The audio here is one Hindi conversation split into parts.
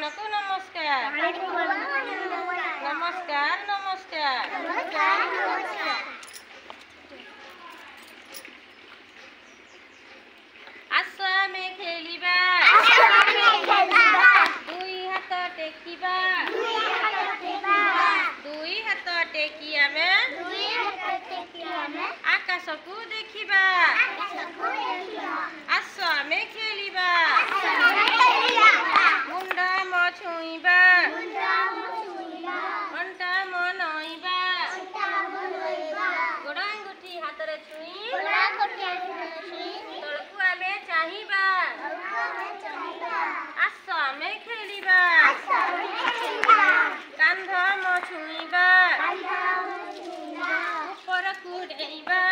भगवान को नमस्कार नमस्कार नमस्कार। आस आमे खेलिबा दुई हाथ टेकिबा दुई हाथ टेकी आमे आकाश को देखिबा आस आमे खेलिबा मुंडा म छुईबा अंटा म नईबा गोड़ा अंगुठी हाथ रे छुई तळकु आमे चाहिबा आस आमे खेलिबा कांध म छुईबा ऊपर को डेइबा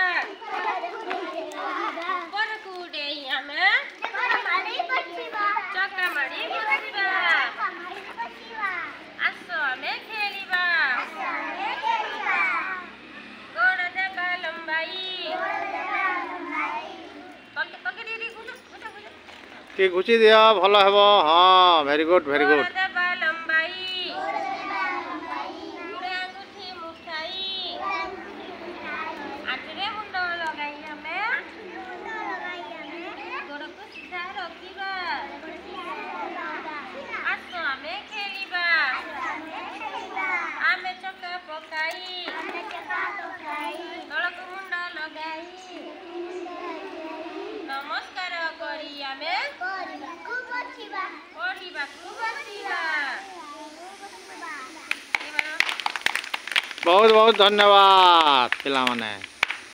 ऊपर को डेई आमे चक्का मारी बसिबा आस आमे खेलिबा गोड़ देबा लंबाई पके दीदी टी घुची दिया भल हेब। हाँ वेरी गुड वेरी गुड। देबा लंबाई गुड़े अंगुठी मुठाई आठरे मुंड लगाई आमे गोड़ को सीधा रखिबा आस आमे खेलिबा आमे चक्का पकाई तळकु मुंड लगाई नमस्कार करी आमे पढ़िबा को बसिबा। बहुत बहुत धन्यवाद पिला माने।